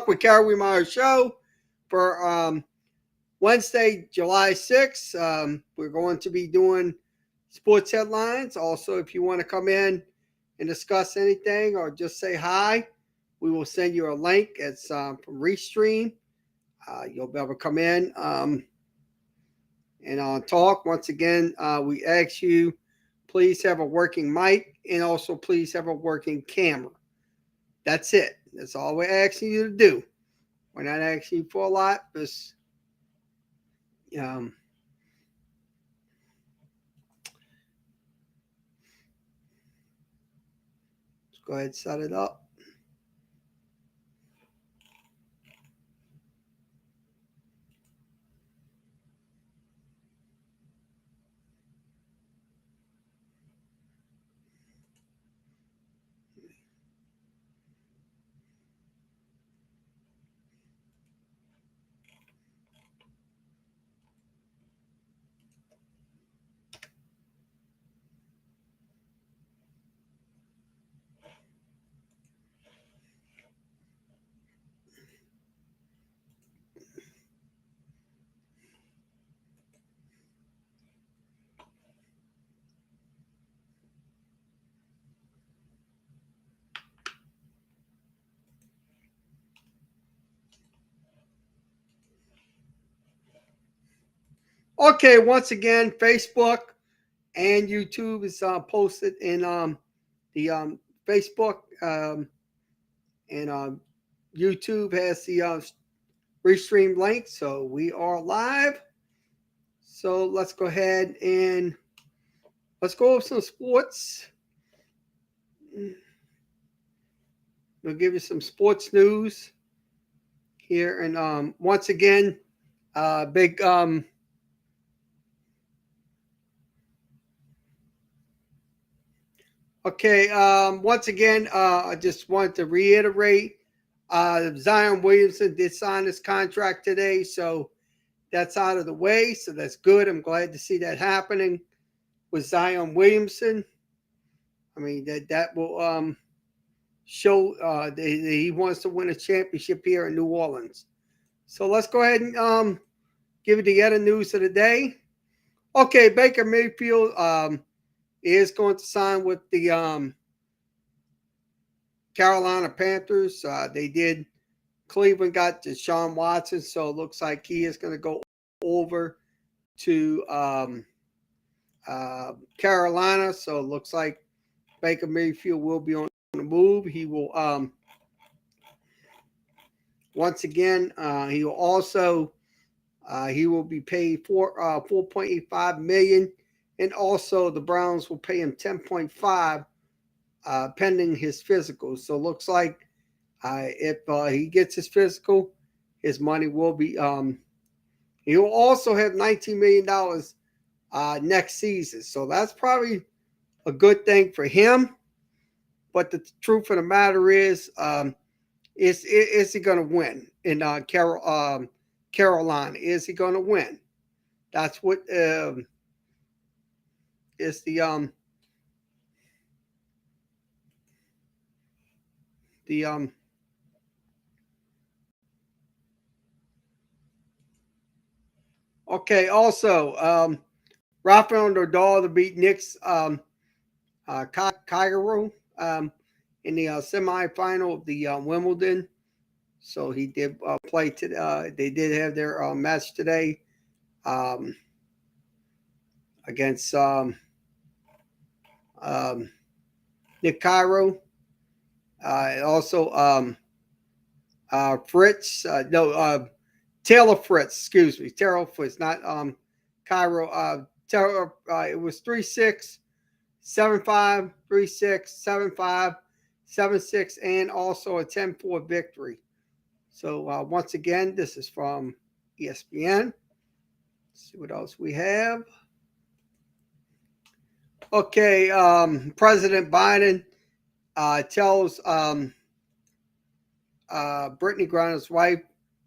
with Carrie Meyer show for Wednesday, July 6th. We're going to be doing sports headlines. Also, if you want to come in and discuss anything or just say hi, we will send you a link. It's from Restream. You'll be able to come in and talk. Once again, we ask you, please have a working mic and also please have a working camera. That's it. That's all we're asking you to do. We're not asking you for a lot. Just let's go ahead and set it up. Okay, once again, Facebook and YouTube is posted in the Facebook and YouTube has the restream link. So we are live. So let's go ahead and let's go over some sports. We'll give you some sports news here. And once again, big okay, once again, I just want to reiterate, Zion Williamson did sign his contract today, so that's out of the way. So that's good. I'm glad to see that happening with Zion Williamson. I mean, that will show that he wants to win a championship here in New Orleans. So let's go ahead and give you the other news of the day. Okay, Baker Mayfield is going to sign with the Carolina Panthers. They did. Cleveland got Deshaun Watson, so it looks like he is going to go over to Carolina. So it looks like Baker Mayfield will be on the move. He will once again. He will also he will be paid $4.85 million, and also the Browns will pay him $10.5 pending his physical. So it looks like if he gets his physical, his money will be. He will also have $19 million next season. So that's probably a good thing for him. But the truth of the matter is he going to win in Carolina? Is he going to win? That's what is the okay. Also, Rafael Nadal to beat Nick's Cairo in the semifinal of the Wimbledon. So he did play today. They did have their match today against Nick Cairo. Also, Fritz. Taylor Fritz. Excuse me, Taylor Fritz, not Cairo. Taylor. It was 3-6, 7-5, 3-6, 7-5, 7-6, and also a 10-4 victory. So once again, this is from ESPN. Let's see what else we have. Okay, President Biden tells Brittany Griner's wife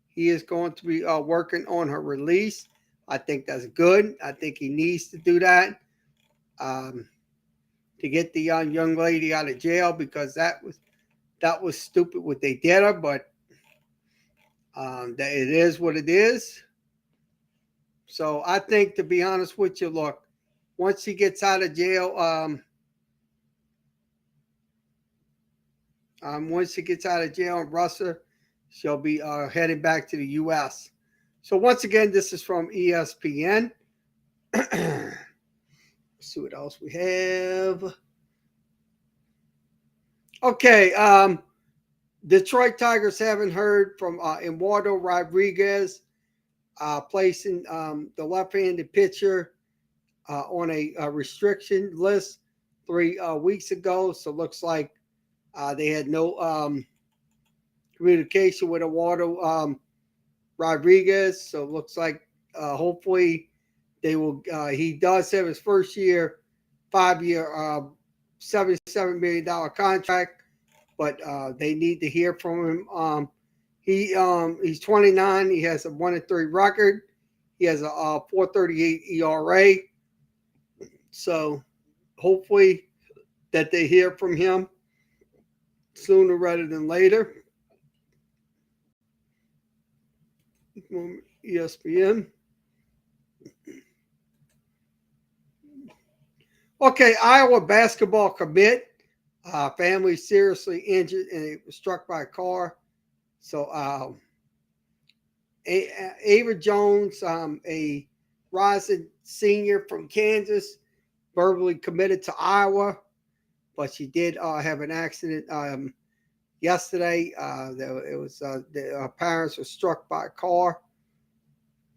he is going to be working on her release. I think that's good. I think he needs to do that to get the young lady out of jail, because that was stupid what they did her. But That it is what it is. So I think, to be honest with you, look, once he gets out of jail, once she gets out of jail in Russia, she'll be heading back to the U.S. So once again, this is from ESPN. Let's see what else we have. Okay, Detroit Tigers haven't heard from Eduardo Rodriguez, placing the left-handed pitcher on a restriction list 3 weeks ago. So it looks like they had no communication with Eduardo Rodriguez. So it looks like hopefully they will. He does have his first year, 5-year, $77 million contract, but they need to hear from him. He's 29. He has a 1-3 record. He has a 4.38 ERA. So hopefully that they hear from him sooner rather than later. ESPN. Okay, Iowa basketball commit. Family seriously injured and was struck by a car. So Ava Jones, a rising senior from Kansas, verbally committed to Iowa, but she did have an accident yesterday. Her parents were struck by a car.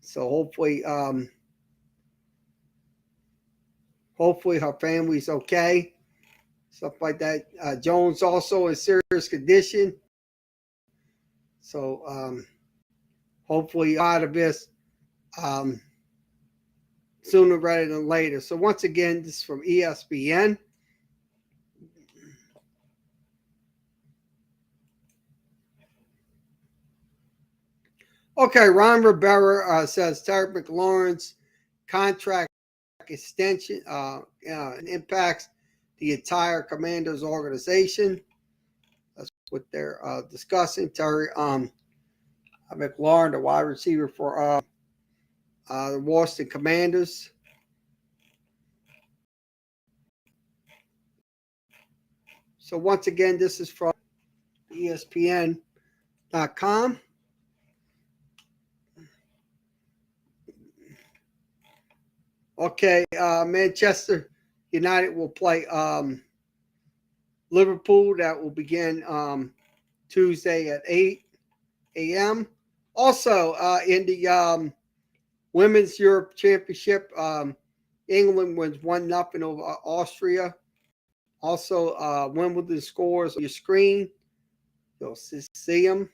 So hopefully her family's okay. Stuff like that. Jones also in serious condition. So hopefully out of this sooner rather than later. So once again, this is from ESPN. Okay, Ron Rivera says Terry McLaurin's contract extension impacts the entire Commanders organization. That's what they're discussing. Terry McLaurin, the wide receiver for the Washington Commanders. So once again, this is from ESPN.com. Okay, Manchester United will play Liverpool. That will begin Tuesday at 8 a.m. Also, in the Women's Europe Championship, England wins 1-0 over Austria. Also, Wimbledon scores on your screen. You'll see them.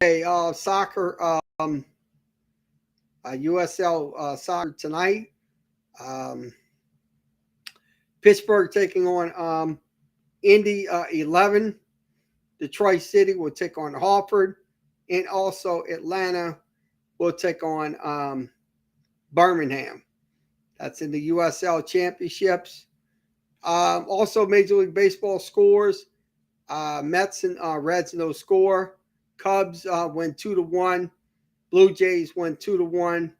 Okay, soccer, USL soccer tonight. Pittsburgh taking on Indy 11. Detroit City will take on Hartford. And also Atlanta will take on Birmingham. That's in the USL Championships. Also, Major League Baseball scores. Mets and Reds no score. Cubs win 2-1. Blue Jays win 2-1.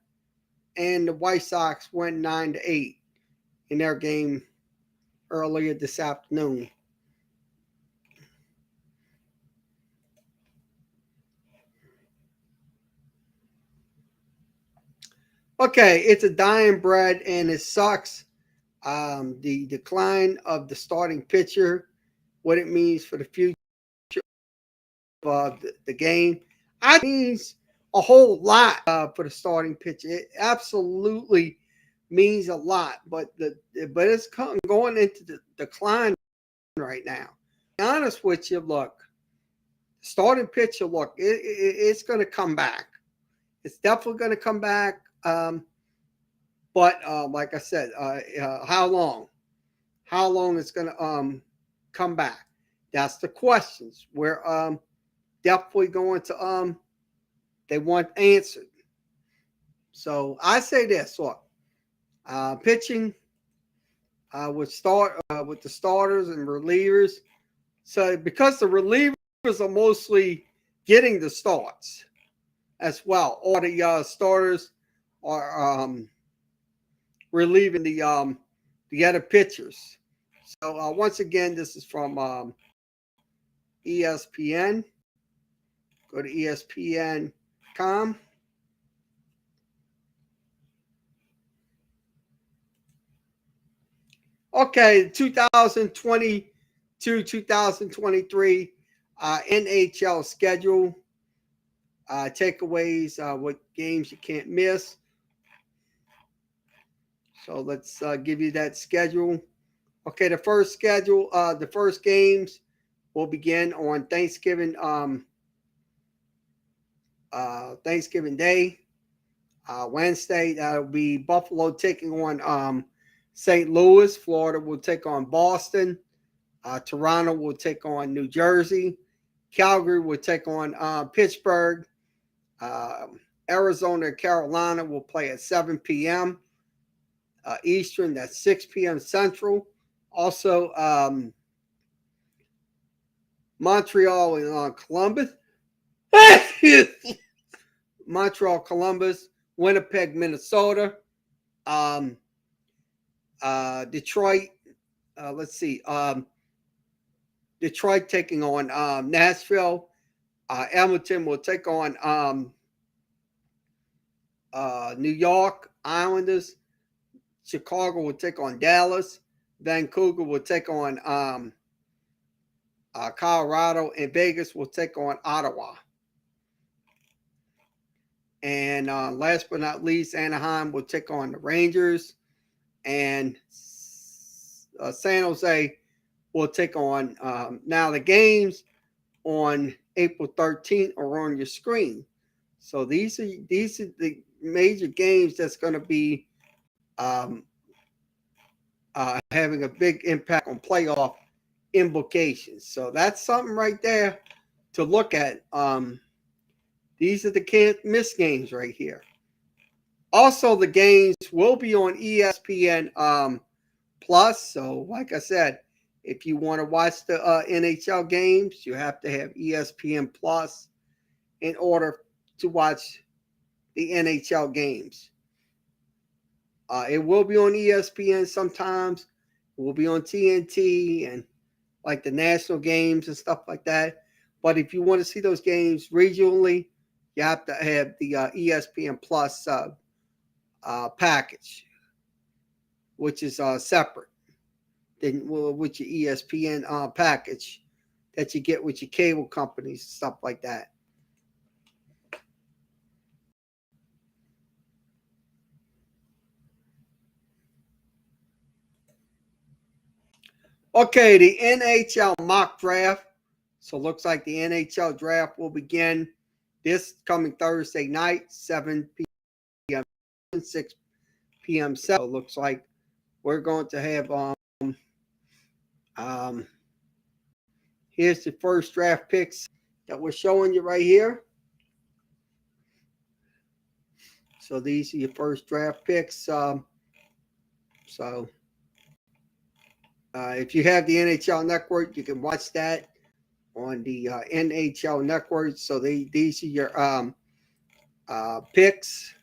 And the White Sox win 9-8 in their game earlier this afternoon. Okay, it's a dying breed and it sucks. The decline of the starting pitcher, what it means for the future of the game. I think it means a whole lot for the starting pitcher. It absolutely means a lot, but it's going into the decline right now. To be honest with you, look, starting pitcher, look, it's going to come back. It's definitely going to come back. But like I said, how long? How long it's going to come back? That's the questions. We're definitely going to they want answered. So I say this: look, pitching with the starters and relievers. So because the relievers are mostly getting the starts as well, all the starters are relieving the other pitchers. So once again, this is from ESPN. Go to ESPN.com. Okay, 2022 2023 NHL schedule. Takeaways, what games you can't miss. So let's give you that schedule. Okay, the first games will begin on Thanksgiving Day, Wednesday. That'll be Buffalo taking on St. Louis. Florida will take on Boston. Toronto will take on New Jersey. Calgary will take on Pittsburgh. Arizona and Carolina will play at 7 p.m. Eastern. That's 6 p.m. Central. Also, Montreal and Columbus. Montreal, Columbus, Winnipeg, Minnesota, Detroit. Let's see. Detroit taking on Nashville. Edmonton will take on New York Islanders. Chicago will take on Dallas. Vancouver will take on Colorado, and Vegas will take on Ottawa. And last but not least, Anaheim will take on the Rangers, and San Jose will take on. Now the games on April 13th are on your screen. So these are the major games that's going to be having a big impact on playoff implications. So that's something right there to look at. These are the can't miss games right here. Also, the games will be on ESPN Plus. So, like I said, if you want to watch the NHL games, you have to have ESPN Plus in order to watch the NHL games. It will be on ESPN sometimes. It will be on TNT and like the national games and stuff like that. But if you want to see those games regionally, you have to have the ESPN Plus package, which is separate than with your ESPN package that you get with your cable companies and stuff like that. Okay, the NHL mock draft. So it looks like the NHL draft will begin this coming Thursday night, 7 p.m. 6 p.m. So it looks like we're going to have here's the first draft picks that we're showing you right here. So these are your first draft picks. So if you have the NHL Network, you can watch that on the NHL Network. So these are your picks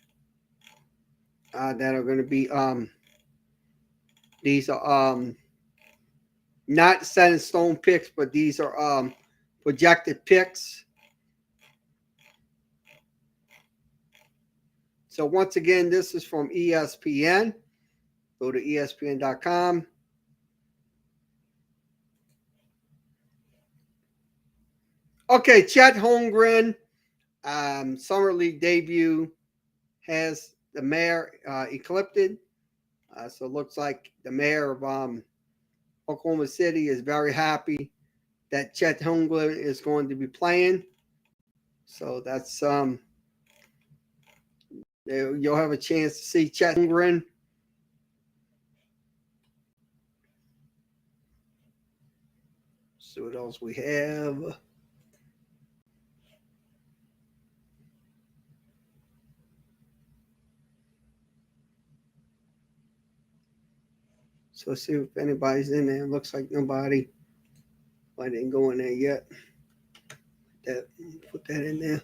that are going to be these are not set in stone picks, but these are projected picks. So once again, this is from ESPN. Go to ESPN.com. Okay, Chet Holmgren, Summer League debut has the mayor eclipsed. So it looks like the mayor of Oklahoma City is very happy that Chet Holmgren is going to be playing. So that's you'll have a chance to see Chet Holmgren. See what else we have. So let's see if anybody's in there. Looks like nobody. I didn't go in there yet. Put that in there.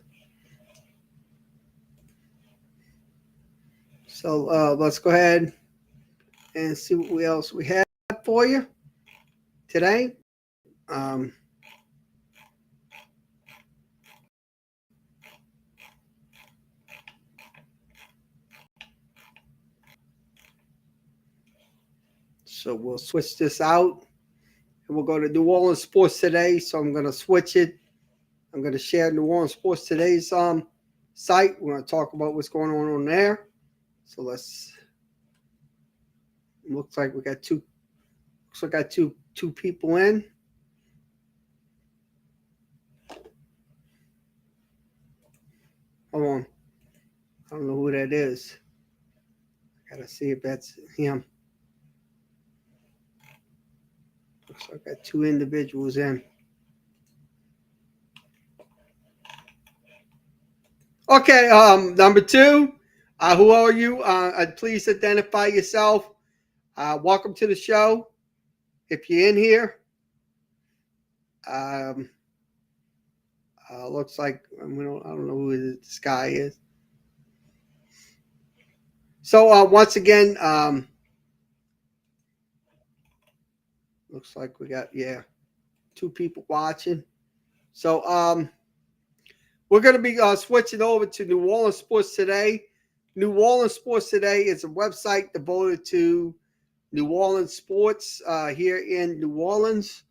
So let's go ahead and see what else we have for you today. So we'll switch this out and we'll go to New Orleans Sports Today. So I'm going to switch it. I'm going to share New Orleans Sports Today's site. We're going to talk about what's going on there. So let's. Looks like we got two. Looks like I got two people in. Hold on. I don't know who that is. I gotta see if that's him. Looks like I got two individuals in. Okay, number two. Who are you? Please identify yourself. Welcome to the show. If you're in here, looks like I don't know who this guy is. So once again, looks like we got two people watching. So we're going to be switching over to New Orleans Sports Today. New Orleans Sports Today is a website devoted to New Orleans sports here in New Orleans.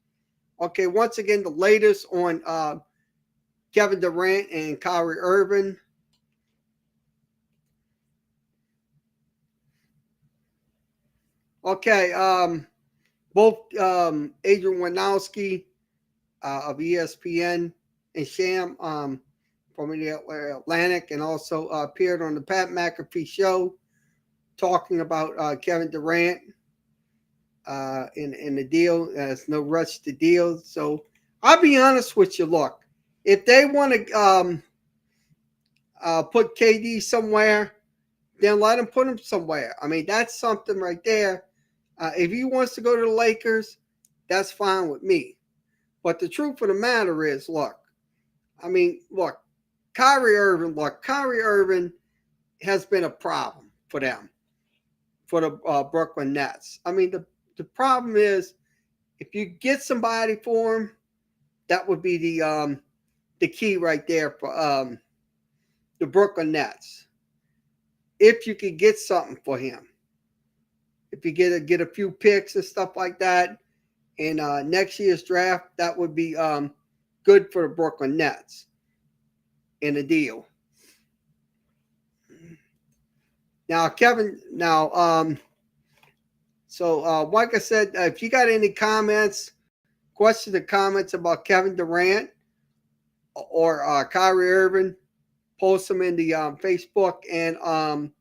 Okay, once again, the latest on Kevin Durant and Kyrie Irving. Okay, both Adrian Wojnarowski of ESPN and Sham from the Atlantic, and also appeared on the Pat McAfee show talking about Kevin Durant in the deal. There's no rush to deal. So I'll be honest with you. Look, if they want to put KD somewhere, then let him put him somewhere. I mean, that's something right there. If he wants to go to the Lakers, that's fine with me. But the truth of the matter is, look, Kyrie Irving has been a problem for them, for the Brooklyn Nets. I mean, the problem is, if you get somebody for him, that would be the key right there for the Brooklyn Nets. If you could get something for him, if you get a few picks and stuff like that in next year's draft, that would be good for the Brooklyn Nets in a deal. Now, Kevin, so like I said, if you got any questions or comments about Kevin Durant or Kyrie Irving, post them in the Facebook and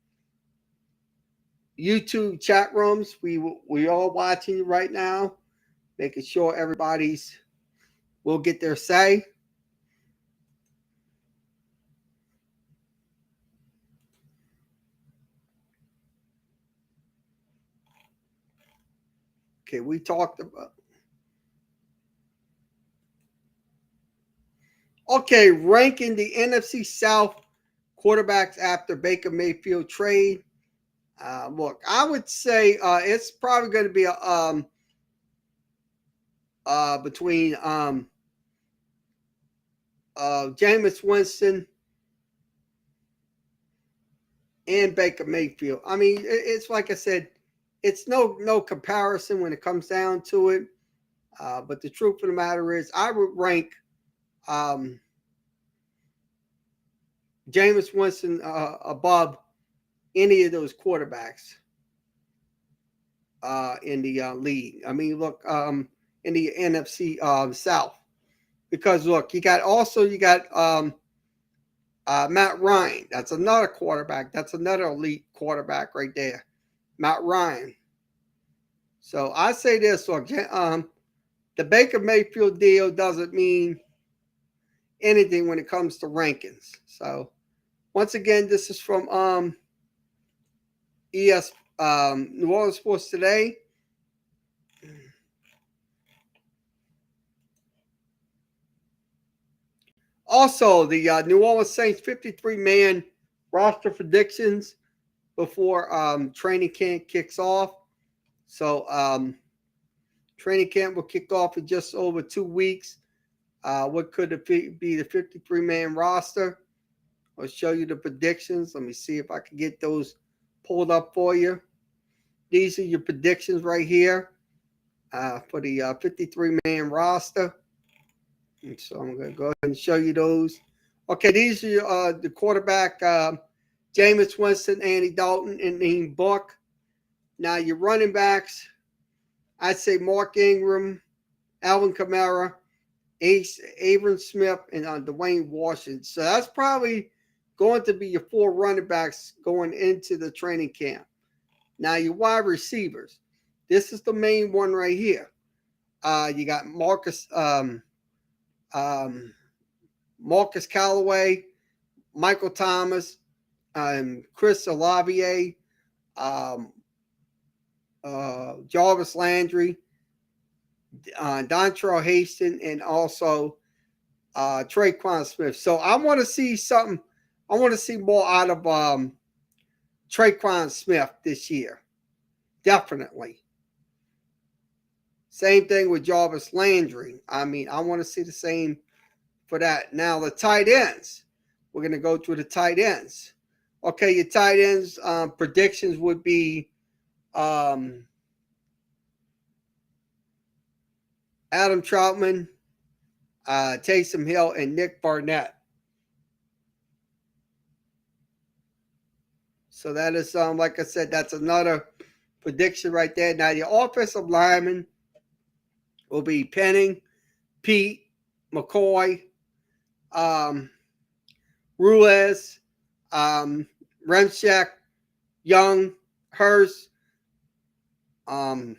YouTube chat rooms. We all watching right now, making sure everybody's will get their say. Okay, we talked about. Okay, ranking the NFC South quarterbacks after Baker Mayfield trade. Look, I would say it's probably going to be between Jameis Winston and Baker Mayfield. I mean, it's like I said, it's no comparison when it comes down to it. But the truth of the matter is, I would rank Jameis Winston above any of those quarterbacks in the league. I mean, look, in the NFC South, because look, you got Matt Ryan. That's another quarterback. That's another elite quarterback right there, Matt Ryan. So I say this: look, the Baker Mayfield deal doesn't mean anything when it comes to rankings. So once again, this is from New Orleans Sports Today. Also, the New Orleans Saints 53-man roster predictions before training camp kicks off. So training camp will kick off in just over 2 weeks. What could it be the 53-man roster? I'll show you the predictions. Let me see if I can get those pulled up for you. These are your predictions right here for the 53-man roster. And so I'm going to go ahead and show you those. Okay, these are the quarterback, Jameis Winston, Andy Dalton, and Ian Buck. Now, your running backs, I'd say Mark Ingram, Alvin Kamara, Abram Smith, and Dwayne Washington. So that's probably going to be your 4 running backs going into the training camp. Now, your wide receivers. This is the main one right here. You got Marcus Callaway, Michael Thomas, Chris Olave, Jarvis Landry, Dontrell Haston, and also Traquan Smith. So I want to see something. I want to see more out of Traquan Smith this year. Definitely. Same thing with Jarvis Landry. I mean, I want to see the same for that. Now, the tight ends. We're going to go through the tight ends. Okay, your tight ends predictions would be Adam Troutman, Taysom Hill, and Nick Barnett. So that is, like I said, that's another prediction right there. Now, your offensive linemen will be Penning, Pete, McCoy, Ruiz, Remchek, Young, Hurst, Thornrock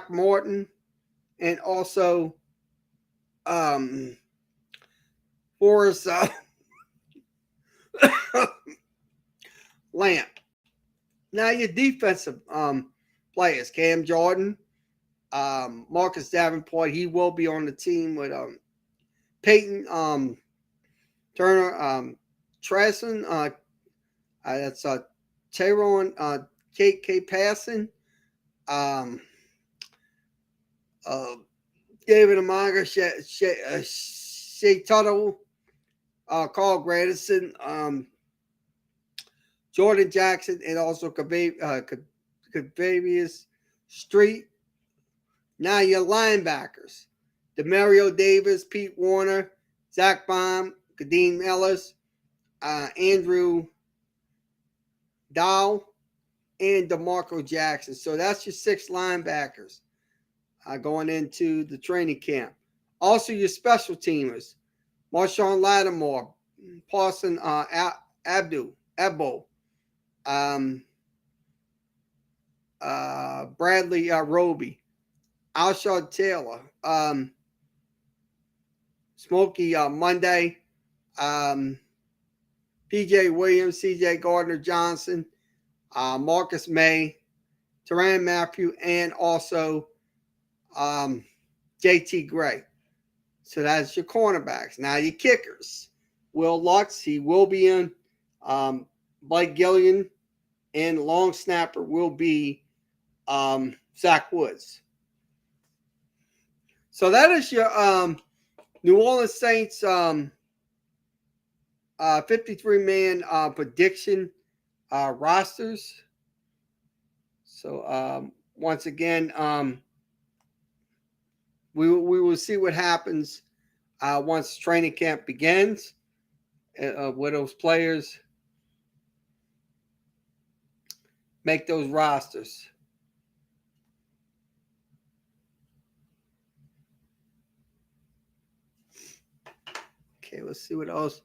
Morton, and also Forrest Lamp. Now your defensive players, Cam Jordan, Marcus Davenport, he will be on the team with Peyton Turner, Treson, that's Tyrone K. Passon, David Amaga, Shea Tuttle, Carl Gradison, Jordan Jackson, and also Cavavius Street. Now your linebackers, Demario Davis, Pete Warner, Zach Baum, Kadeem Ellis, Andrew Dow, and DeMarco Jackson. So that's your 6 linebackers going into the training camp. Also your special teamers, Marshawn Lattimore, Parson Abbo, Bradley Roby, Alshon Taylor, Smokey Monday, PJ Williams, CJ Gardner Johnson, Marcus May, Teran Matthew, and also JT Gray. So that's your cornerbacks. Now your kickers. Will Lux, he will be in. Blake Gillian, and long snapper will be Zach Woods. So that is your New Orleans Saints 53-man prediction rosters. So once again, we will see what happens once training camp begins with those players make those rosters. Okay, let's see what else.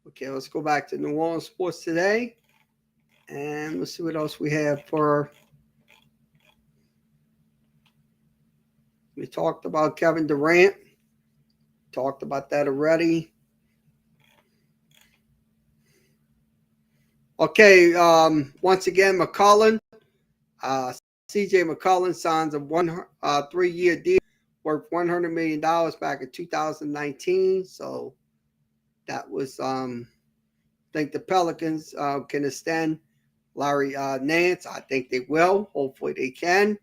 Okay, let's go back to New Orleans Sports Today. And let's see what else we have for We talked about Kevin Durant. Talked about that already. Okay, once again, McCollum. CJ McCollum signs a 3-year deal worth $100 million back in 2019. So that was, I think the Pelicans can extend Larry Nance. I think they will. Hopefully they can.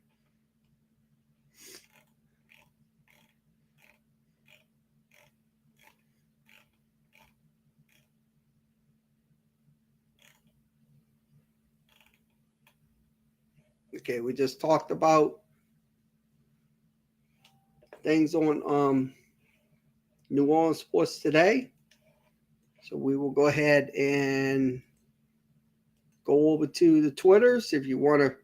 Okay, we just talked about things on New Orleans Sports Today. So we will go ahead and go over to the Twitters if you want to.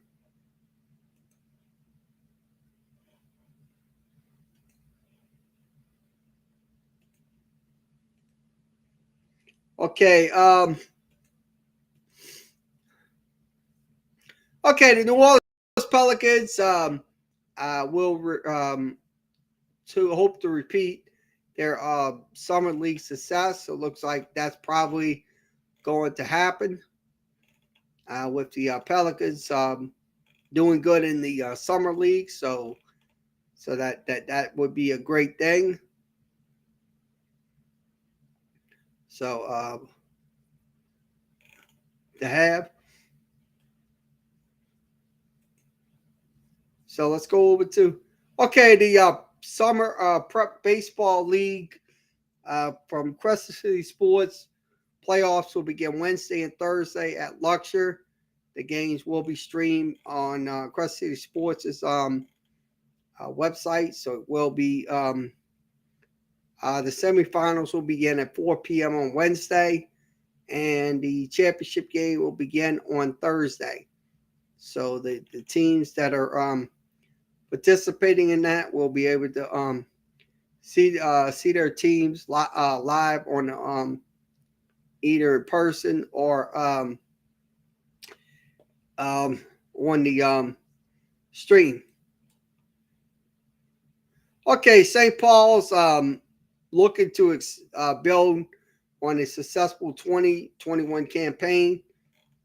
Okay. Okay, the New Orleans Pelicans will to hope to repeat their summer league success. So it looks like that's probably going to happen with the Pelicans doing good in the summer league. So that would be a great thing. So to have. So let's go over to the summer prep baseball league from Crescent City Sports. Playoffs will begin Wednesday and Thursday at Luxor. The games will be streamed on Crescent City Sports' website. So it will be the semifinals will begin at 4 p.m. on Wednesday, and the championship game will begin on Thursday. So the teams that are participating in that will be able to see their teams live on either in person or on the stream. Okay, St. Paul's looking to build on a successful 2021 campaign.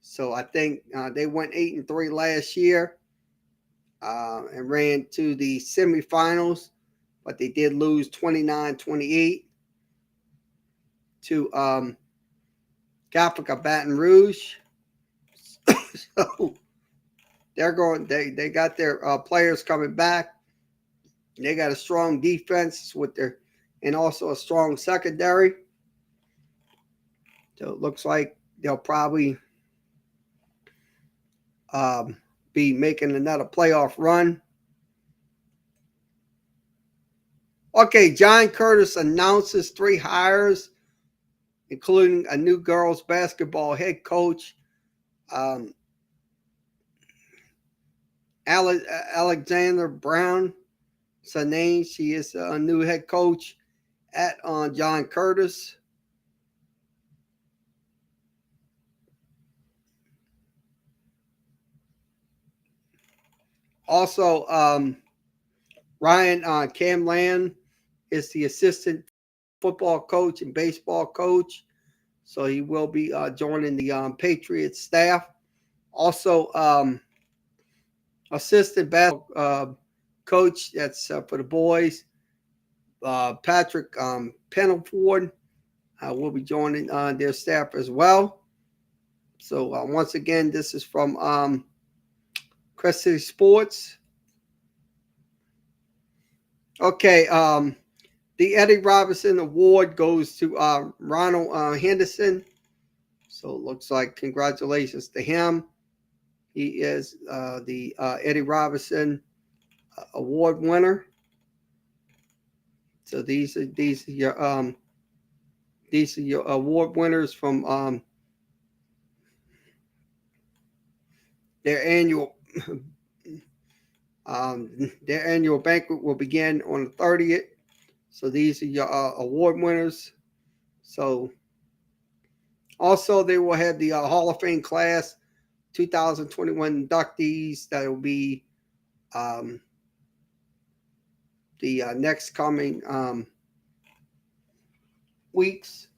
So I think they went 8-3 last year and ran to the semifinals, but they did lose 29-28 to Catholic of Baton Rouge. So they're going. They got their players coming back. They got a strong defense and also a strong secondary. So it looks like they'll probably be making another playoff run. Okay, John Curtis announces 3 hires, including a new girls basketball head coach, Alexander Brown. It's her name. She is a new head coach at John Curtis. Also, Ryan Camland is the assistant football coach and baseball coach. So he will be joining the Patriots staff. Also, assistant basketball coach, that's for the boys, Patrick Penelford will be joining their staff as well. So once again, this is from Crescent City Sports. Okay, the Eddie Robinson Award goes to Ronald Henderson. So it looks like congratulations to him. He is the Eddie Robinson Award winner. So these are your award winners from their annual banquet will begin on the 30th. So these are your award winners. So also they will have the Hall of Fame class 2021 inductees that will be the next coming weeks.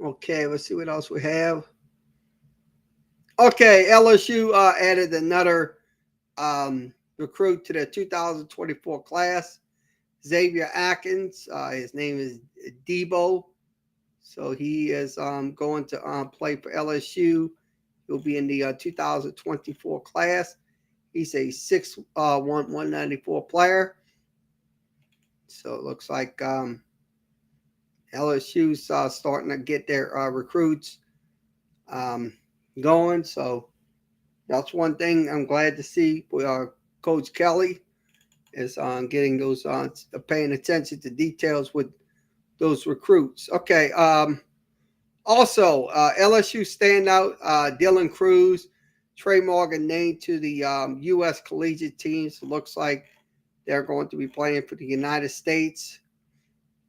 Okay, let's see what else we have. Okay, LSU added another recruit to the 2024 class, Xavier Atkins. His name is Debo. So he is going to play for LSU. He'll be in the 2024 class. He's a 6'1", 194 player. So it looks like LSU's starting to get their recruits going. So that's one thing I'm glad to see. Coach Kelly is getting those, paying attention to details with those recruits. Okay. Also, LSU standout Dylan Cruz, Trey Morgan named to the U.S. collegiate teams. It looks like they're going to be playing for the United States.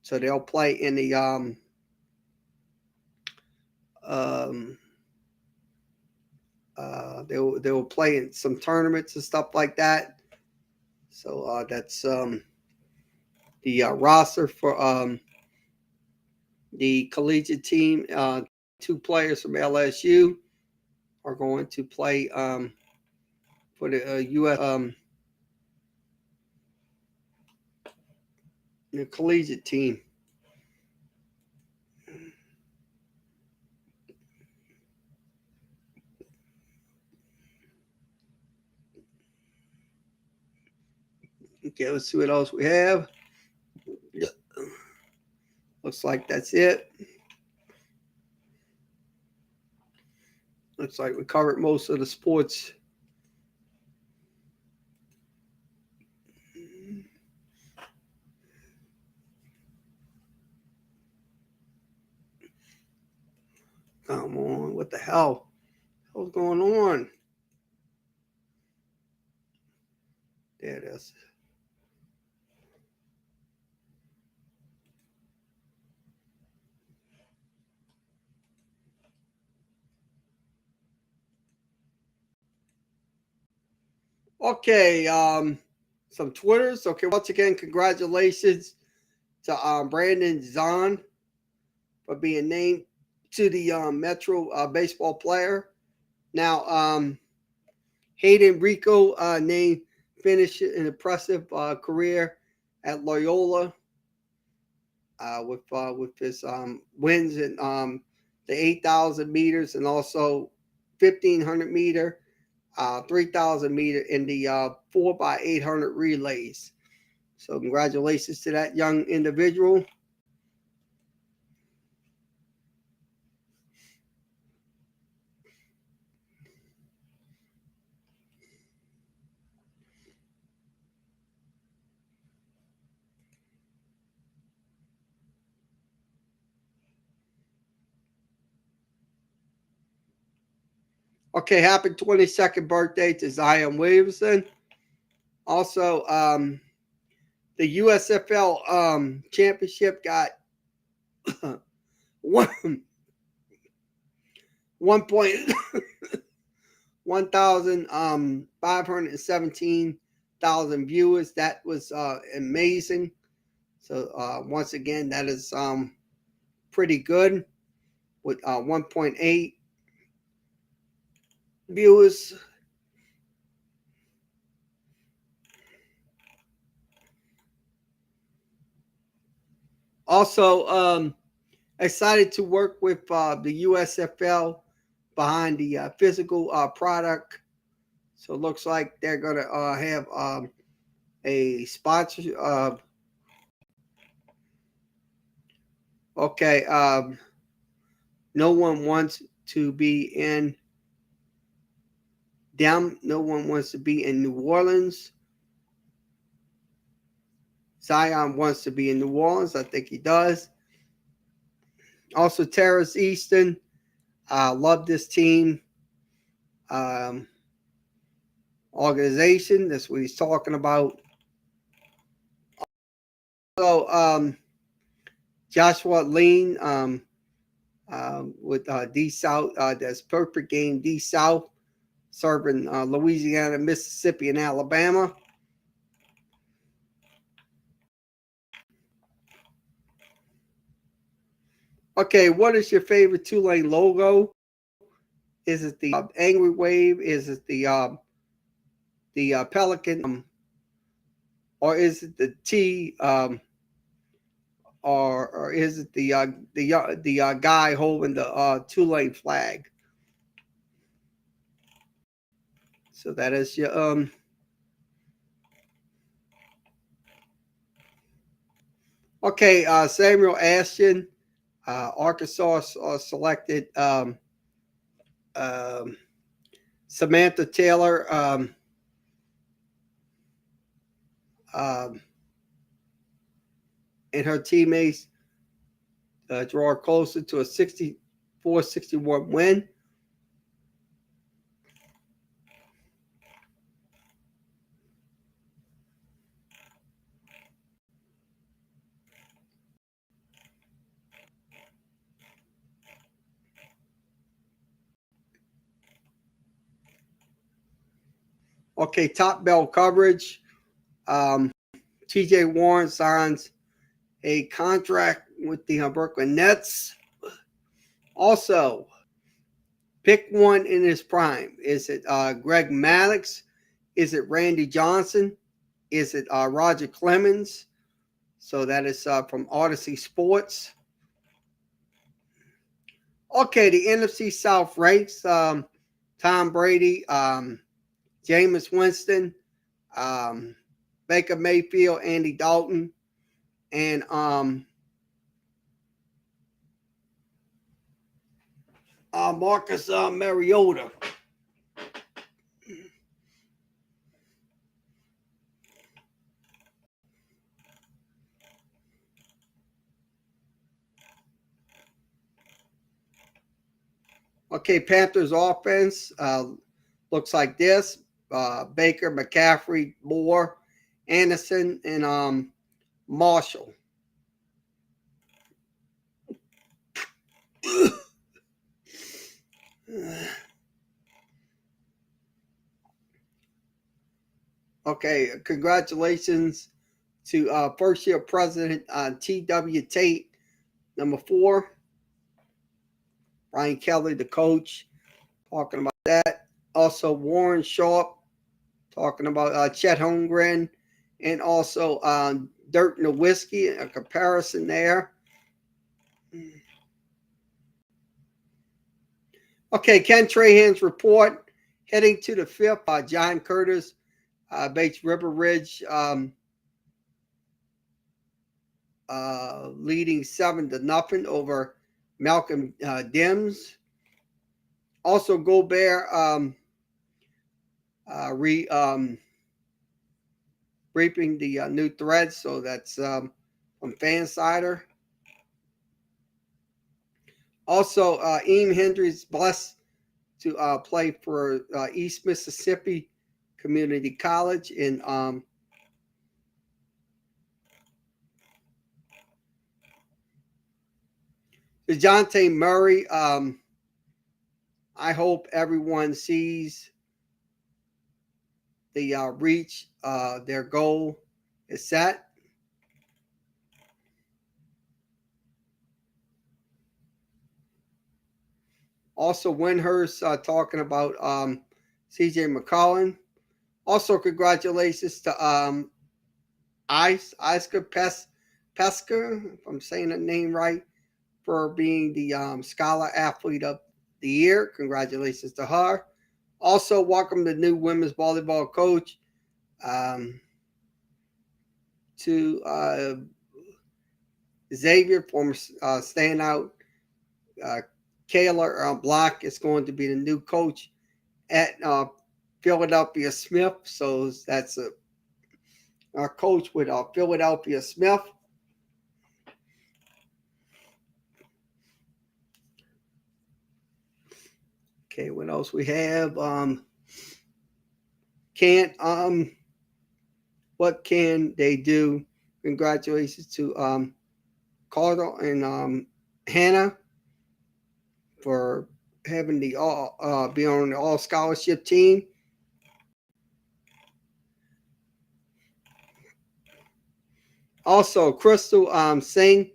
So they'll play in the they will play in some tournaments and stuff like that. So that's the roster for the collegiate team. 2 players from LSU are going to play for the U.S. The collegiate team. Okay, let's see what else we have. Looks like that's it. Looks like we covered most of the sports. Come on, what the hell? What's going on? There it is. Okay, some Twitters. Okay, once again, congratulations to Brandon Zahn for being named to the Metro baseball player. Now, Hayden Rico named finished an impressive career at Loyola with his wins in the 8,000 meters and also 1,500 meter, 3,000 meter in the 4x800 relays. So congratulations to that young individual. Okay, happy 22nd birthday to Zion Williamson. Also, the USFL championship got 1,517,000 viewers. That was amazing. So once again, that is pretty good with 1.8 viewers. Also, excited to work with the USFL behind the physical product. So it looks like they're going to have a sponsor. Okay, no one wants to be in them. No one wants to be in New Orleans. Zion wants to be in New Orleans. I think he does. Also, Terrace Easton. Love this team. Organization. That's what he's talking about. So, Joshua Lean with D South. That's Perfect Game D South, serving Louisiana, Mississippi, and Alabama. Okay, what is your favorite Tulane logo? Is it the Angry Wave? Is it the Pelican? Or is it the T? Or is it the guy holding the Tulane flag? So that is your Okay, Samuel Ashton, Arkansas selected Samantha Taylor and her teammates draw closer to a 64-61 win. Okay, top bell coverage. TJ Warren signs a contract with the Brooklyn Nets. Also, pick one in his prime. Is it Greg Maddox? Is it Randy Johnson? Is it Roger Clemens? So that is from Odyssey Sports. Okay, the NFC South ranks Tom Brady, Jameis Winston, Baker Mayfield, Andy Dalton, and Marcus Mariota. Okay, Panthers offense looks like this. Baker, McCaffrey, Moore, Anderson, and Marshall. Okay, congratulations to first year president T.W. Tate, number 4. Brian Kelly, the coach, talking about that. Also, Warren Sharp, talking about Chet Holmgren, and also Dirk Nowitzki, a comparison there. Okay, Ken Trahan's report, heading to the 5th, John Curtis Bates River Ridge leading 7-0 over Malcolm Dims. Also, Gobert reaping the new threads, so that's from Fansider. Also, Eam Hendricks blessed to play for East Mississippi Community College in DeJounte Murray. I hope everyone sees the reach their goal is set. Also, Windhurst talking about CJ McCollum. Also, congratulations to Iska Peska, if I'm saying the name right, for being the Scholar Athlete of the Year. Congratulations to her. Also, welcome the new women's volleyball coach to Xavier, former standout. Kayla Block is going to be the new coach at Philadelphia Smith. So that's our coach with Philadelphia Smith. Okay, what else we have? What can they do? Congratulations to Carter and Hannah for having the all be on the all scholarship team. Also, Crystal Singh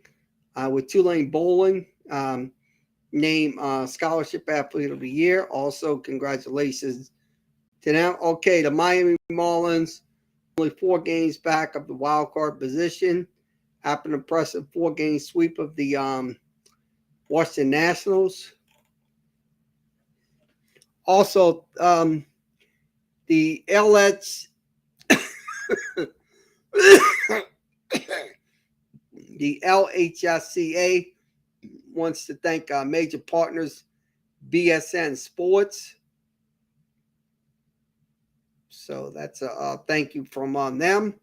with Tulane Bowling named Scholarship Athlete of the Year. Also, congratulations to them. Okay, the Miami Marlins only 4 games back of the wild card position after an impressive 4-game sweep of the Washington Nationals. Also, the LS the LHSCA wants to thank major partners BSN Sports. So that's a thank you from them.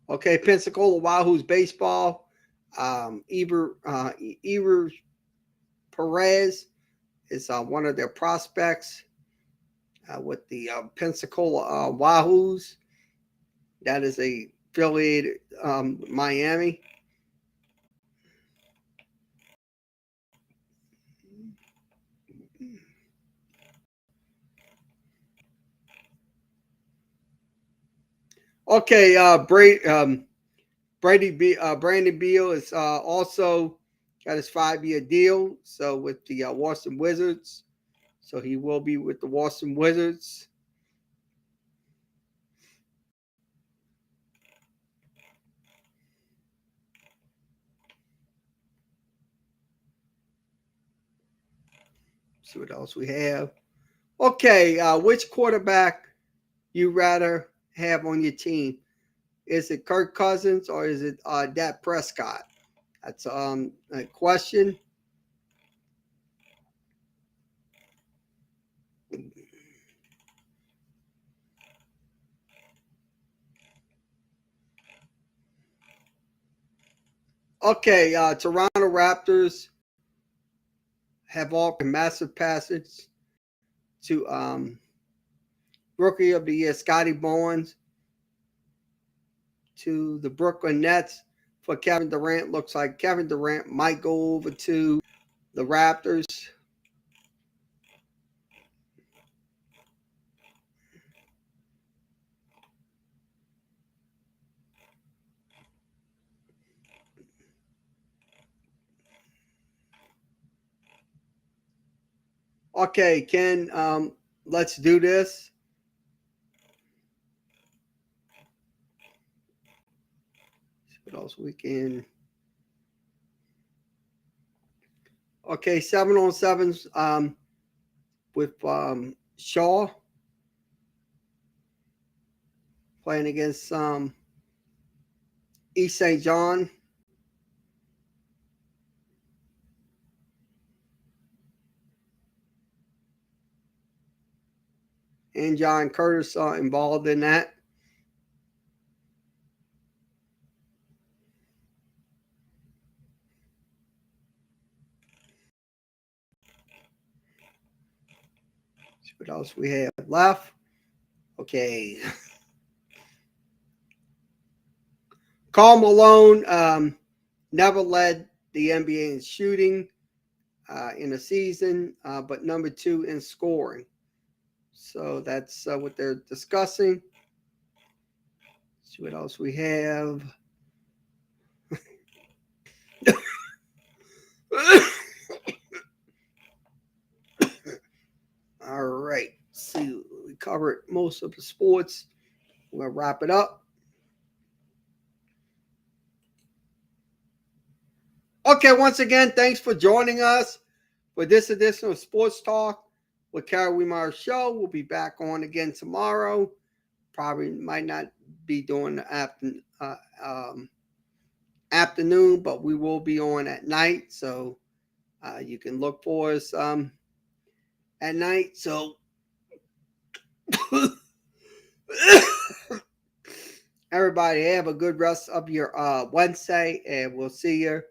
Okay, Pensacola Wahoo's baseball. Eber Perez is one of their prospects with the Pensacola Wahoos. That is a affiliated Miami. Okay, Brandon Beal is also got his 5-year deal. So with the Washington Wizards, so he will be with the Washington Wizards. See what else we have. Okay, which quarterback you rather have on your team? Is it Kirk Cousins or is it Dak Prescott? That's a question. Okay, Toronto Raptors have offered a massive passage to Rookie of the Year Scotty Barnes to the Brooklyn Nets for Kevin Durant. Looks like Kevin Durant might go over to the Raptors. Okay, Ken, let's do this. What else we can? Okay, 7-on-7s with Shaw playing against East St. John. And John Curtis involved in that. See what else we have left. Okay. Karl Malone never led the NBA in shooting in a season, but number 2 in scoring. So that's what they're discussing. See what else we have. All right. See, we covered most of the sports. We're going to wrap it up. Okay, once again, thanks for joining us for this edition of Sports Talk with Carol Weimar Show. We'll be back on again tomorrow. Probably might not be doing the afternoon, but we will be on at night, so you can look for us at night. So everybody have a good rest of your Wednesday, and we'll see you